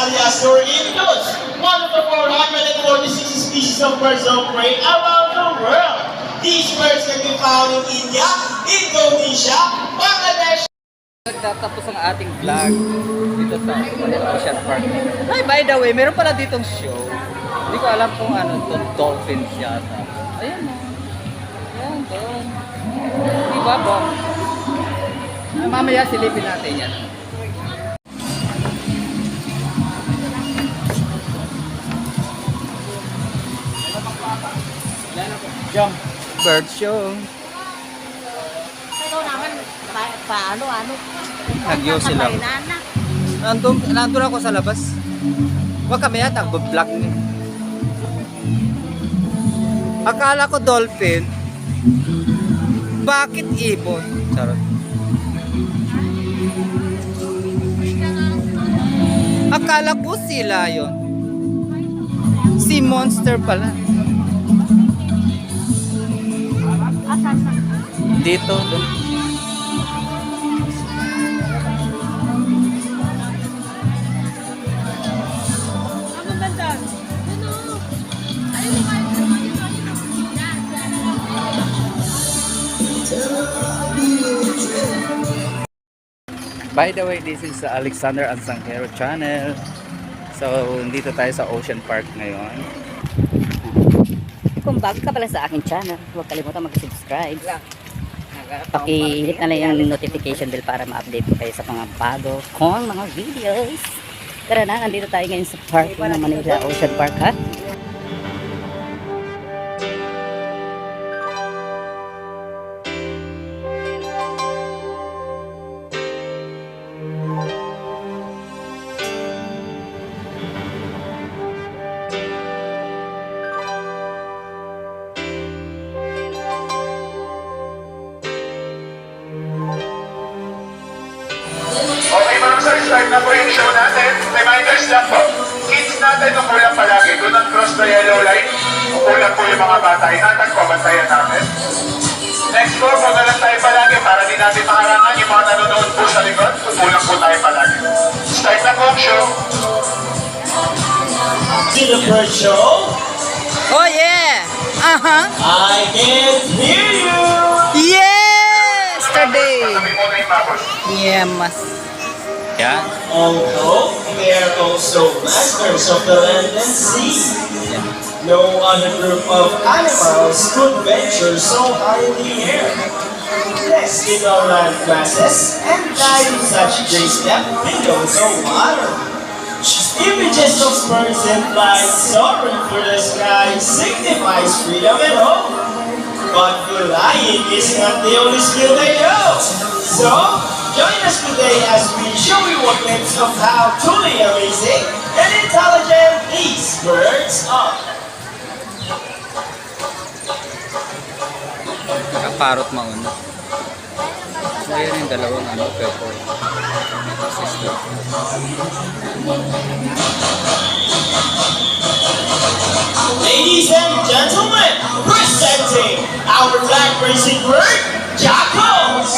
alias tornadoes, one of the 446 species of birds of prey around the world. These birds can be found in India, Indonesia, Bangladesh. Nagtatapos ang ating vlog dito sa Manila Ocean Park. Ay, by the way, meron pala ditong show. Hindi ko alam kung ano to, dolphins yata. Ayan o. Ayan doon. Diba po? Mamaya silipin natin yan. Jump. Bird show. Ito naman, paano? Nagyo sila. Nandun ako sa labas. Huwag kami yata, vlog niya. Akala ko dolphin. Bakit ibon? Charot. Akala ko sila yon. Si monster pala. Dito, doon. By the way, this is Alexander Ansanghero channel. So, dito tayo sa Ocean Park ngayon. Kung bago ka pala sa aking channel, huwag kalimutan mag-subscribe. Paki-hit na lang yung notification bell para ma-update ko kayo sa mga bago kong mga videos. Tara na, nandito tayo ngayon sa park ng Manila Ocean Park, ha? Okay mga sir, start na po yung show natin. Reminders lang po, kids natin umulang palagi. Do not cross the yellow line. Umulang po yung mga bata. Ingatan po, bantayan natin. Next po, muna lang tayo palagi para di natin makarangan yung mga nanonood po sa likod. Umulang po tayo palagi. Start na po ang show. See the bird show? Oh yeah! I can hear you! Yes! Today! Sabi mo na yung babos. Yeah, mas. Yeah. Although they are also masters of the land and sea, no other group of animals could venture so high in the air, nest in all land masses, and dive in such great depth below the water. Images of birds in flight soaring through the sky signifies freedom and hope. But flying is not the only skill they know. So, join us today as we show you a glimpse of how truly amazing and intelligent these birds are. Nakaparot mauna. So, ayan yung dalawang purple. Sister. Ladies and gentlemen, presenting our flag-raising bird, Jackals!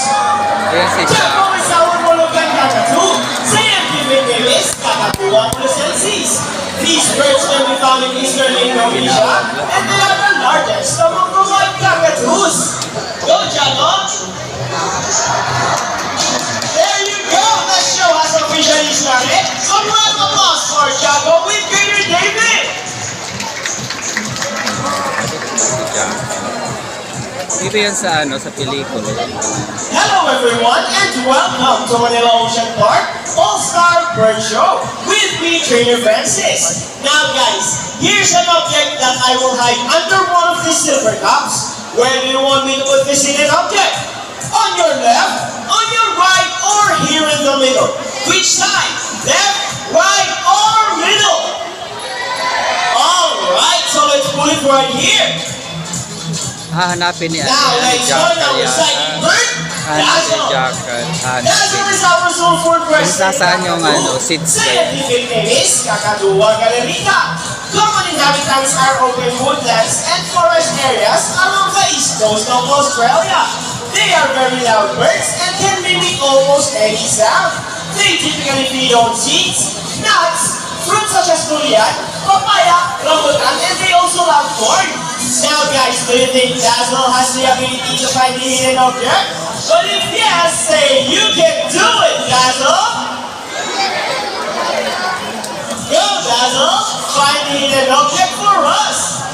Ayan si Jack. Jackal is our Molokan kakatu, scientific name is Kakatuan crucensis. These birds can be found in eastern Indonesia, and they are the largest among the white kakatus. Go, Jackal! There you go! The show has officially started. So round of applause for Jackal with Greater David! Dito yan sa sa pelikula. Hello everyone and welcome to Manila Ocean Park All-Star Bird Show with me, Trainer Francis. Now guys, here's an object that I will hide under one of these silver cups. Where do you want me to put this in an object? On your left, on your right, or here in the middle? Which side? Left, right, or middle? Alright, so let's put it right here. Hahanapin ni Now let's join our exciting bird, Hanapin Dazzle. Jackal. Dazzle is our sulfur Kung sasaan yung seeds ko yan. Scientific name is Kakadua galerita. Common inhabitants are open woodlands and forest areas along the east coast of Australia. They are very loud birds and can mimic almost any sound. They typically feed on seeds, nuts, fruits such as durian, papaya, rambutan, and they also love corn. Now guys, do you think Dazzle has the ability to find the hidden object? But if yes, say you can do it, Dazzle! Go Dazzle! Find the hidden object for us!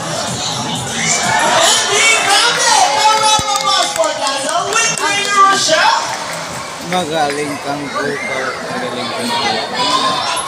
And he found it! A round of applause for Dazzle with Trainer Rochelle! Magaling kang kupal. Magaling kang kupal.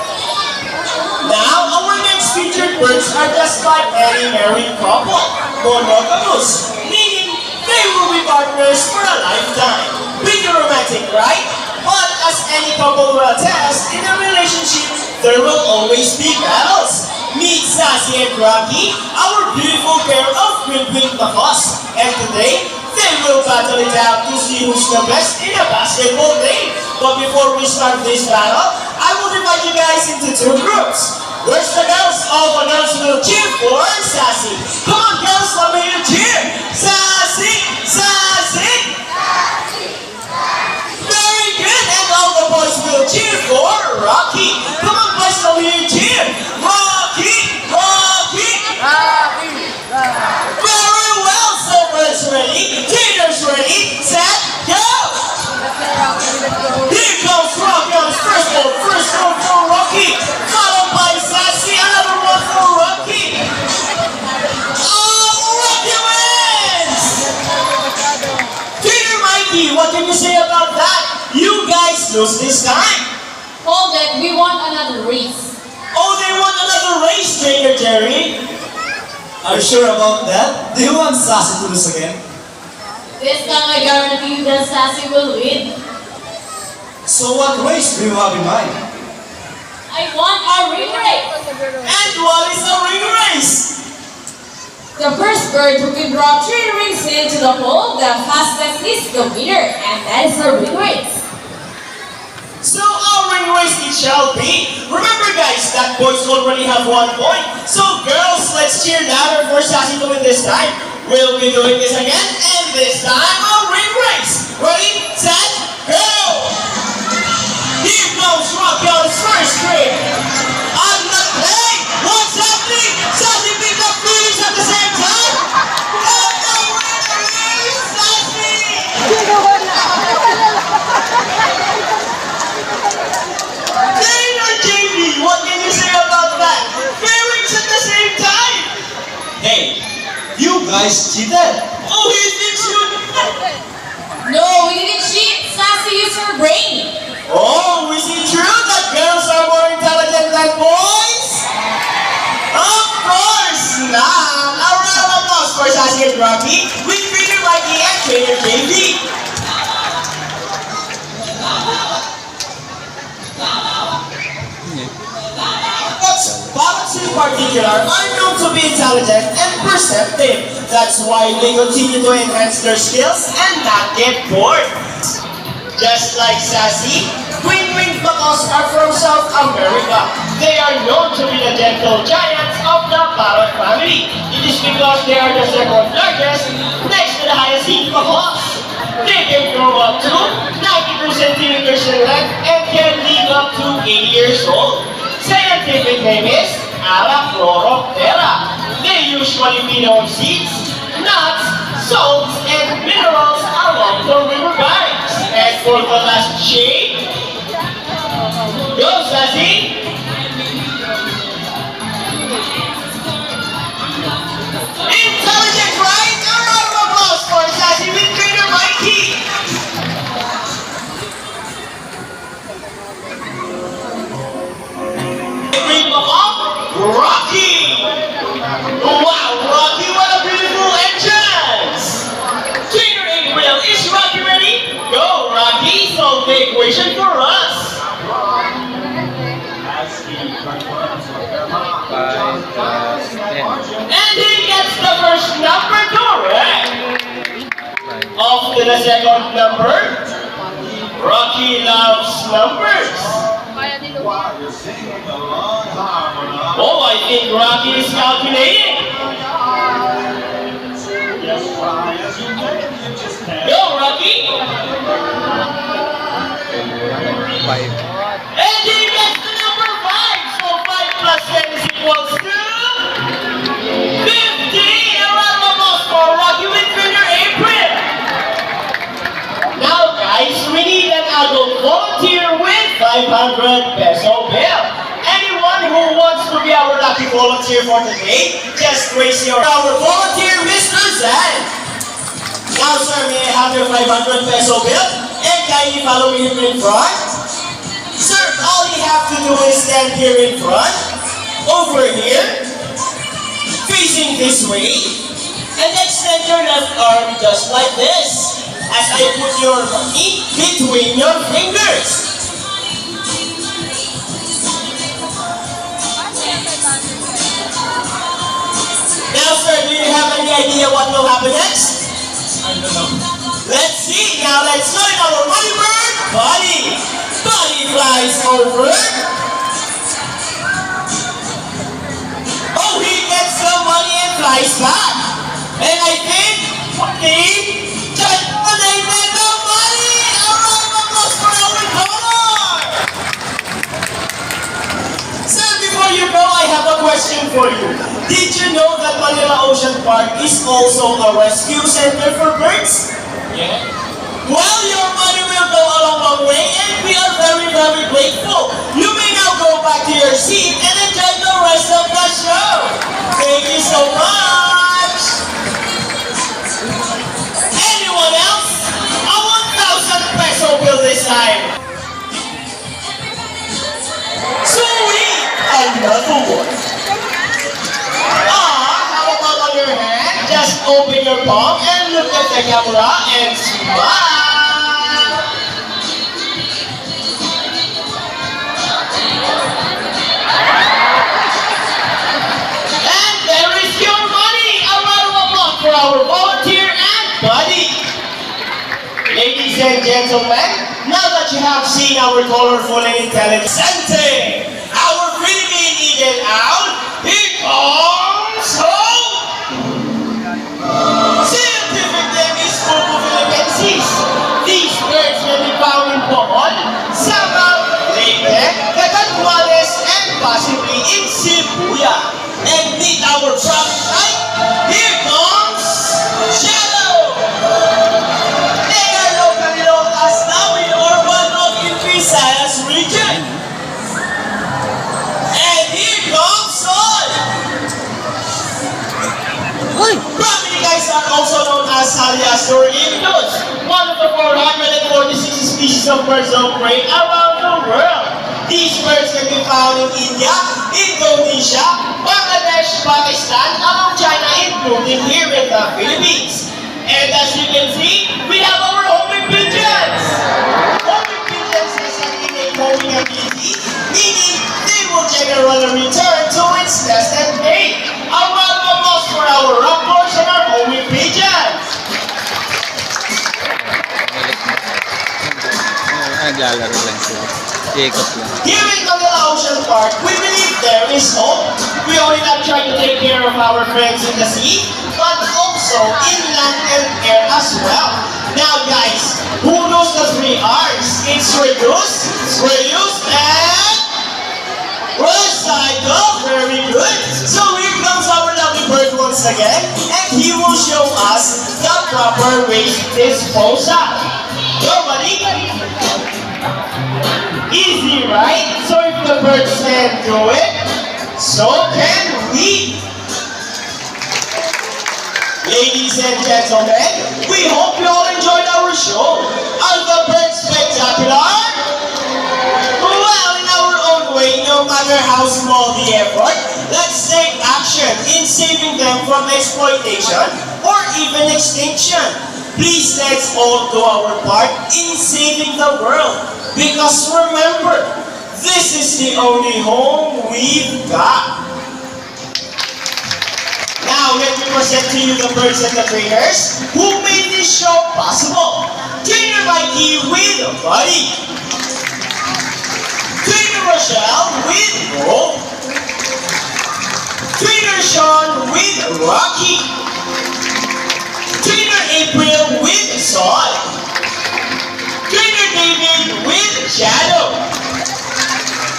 Now, our next featured birds are just like any married couple, monogamous, meaning they will be partners for a lifetime. Pretty romantic, right? But as any couple will attest, in a relationship, there will always be battles. Meet Sassy and Rocky, our beautiful pair of green-winged macaws. And today, they will battle it out to see who's the best in a basketball game. But before we start this battle, I will divide you guys into two groups. Where's the girls? All the girls will cheer for Sassy. Come on girls, let me hear you cheer. Sassy! Sassy! Very good, and all the boys will cheer for Rocky. Come on boys, let me hear you cheer. Rocky! Rocky! Very well, so birds ready, trainers ready, set, go! Here comes Rocky on his first goal for Rocky, followed by Sassy, another one for Rocky. Oh, Rocky wins! Trainer Mikey, what can you say about that? You guys lose this time. Hold it, we want another race. Oh, they want another race, Trainer Jerry. Are you sure about that? Do you want Sassy to lose again? This time I guarantee you that Sassy will win. So what race do you have in mind? I want our ring race. And what is a ring race? The first bird who can drop 3 rings into the hole, the fastest is the winner. And that is our ring race. So our ring race it shall be. Remember guys, that boys already have 1 point. So girls, let's cheer louder for Sassy to win this time. We'll be doing this again, and this time our ring race. Ready, set, go! Here comes Rocky on his first trip. On the play, what's happening? Sassy picked up feelings at the same time. Oh no, winner is Sassy! Trainer JB, what can you say about that? Fairings at the same time! Hey, you guys cheated! Oh, he did shoot! No, we didn't cheat. Sassy used her brain. Oh, is it true that girls are more intelligent than boys? Of course not! A round of applause for Sassy and Rocky with Trainer Mikey and Trainer JB. Parrots in particular are known to be intelligent and perceptive. That's why they continue to enhance their skills and not get bored. Just like Sassy, green-winged macaws are from South America. They are known to be the gentle giants of the parrot family. It is because they are the second largest next to the hyacinth macaws. They can grow up to 92 centimeters in length and can live up to 80 years old. Scientific name is Arachnoroptera. They usually feed on seeds, nuts, salts, and minerals along the river banks. And for the last shade, go Sassy! Intelligent, right? A round of applause for Sassy with Trainer Mikey! Bring them up, Rocky! Wow, Rocky, what a beautiful entrance! Trainer April, is Rocky ready? Go, Rocky, solve the equation for us! 5 plus 10. And he gets the first number correct! Off to the second number. Rocky loves numbers. Oh, I think Rocky is calculating. Go, Rocky! 5. And he gets the number 5. So 5 equals to 50. A round of applause for Rocky with trainer April. Now guys, we need an adult volunteer with 500 peso bill. Anyone who wants to be our lucky volunteer for today, just raise your our volunteer, Mr. Zan. Now sir, may I have your 500 peso bill? And kindly follow me here in front. Sir, all you have to do is stand here in front, over here, facing this way, and extend your left arm just like this, as I put your feet between your fingers. Now sir, do you have any idea what will happen next? I don't know. Let's see. Now let's join our money bird, Buddy. Buddy flies over. Oh, he gets the money and flies back. And I think Buddy just donated the money. A round of applause for our donor. Sir, before you go, I have a question for you. Did you know that Manila Ocean Park is also a rescue center for birds? Yeah. Well, your money will go a long way and we are very, very grateful. You may now go back to your seat and enjoy the rest of the show. Thank you so much. Anyone else? A 1,000 peso bill this time. Sweet! Another one. How about on your hand? Just open your palm and look at the camera and smile. And there is your money. A round of applause for our volunteer and Buddy. Ladies and gentlemen, now that you have seen our colorful and intelligent Sente, our Philippine Eagle Owl, here comes home. Scientific name is Photo Philippensis. These birds can be found in Bohol, Sabah, Leyte, Catanduanes, and possibly in Cebuya. And meet our proud type. Here comes Shadow. They are locally known as Nawi or Manok in Visayas region. And here comes Sol. Probably guys are also known as Halias or Indus, one of the 446 species of birds of prey around the world. These birds can be found in India, Indonesia, Bangladesh, Pakistan, along China, including here in the Philippines. And as you can see, we have our homing pigeons. Homing pigeons is an innate homing ability, meaning they will generally return to its nest and mate. A round of applause for our raptors and our homing pigeons. Naglalaro lang sila. Ikot lang. Here in Manila Ocean Park, we believe there is hope. We only not try to take care of our friends in the sea, but also in land and air as well. Now guys, who knows the 3 R's? It's reduce, reuse, and recycle. Very good. So here comes our lovely bird once again, and he will show us the proper waste disposal. Go, buddy. Easy, right? So if the birds can do it, so can we. Ladies and gentlemen, we hope you all enjoyed our show. Are the birds spectacular? Well, in our own way, no matter how small the effort, let's take action in saving them from exploitation or even extinction. Please let's all do our part in saving the world. Because remember, this is the only home we've got. Now, let me present to you the birds and the trainers who made this show possible. Trainer Mikey with Buddy. Trainer Rochelle with Bo. Trainer Sean with Rocky. Trainer April with Sol. Trainer David with Shadow.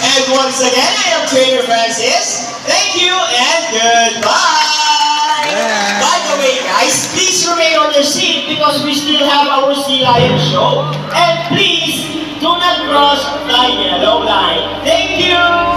And once again, I am Trainer Francis. Thank you and goodbye. Yeah. By the way, guys, please remain on your seat because we still have our Sea Lion show. And please do not cross the yellow line. Thank you.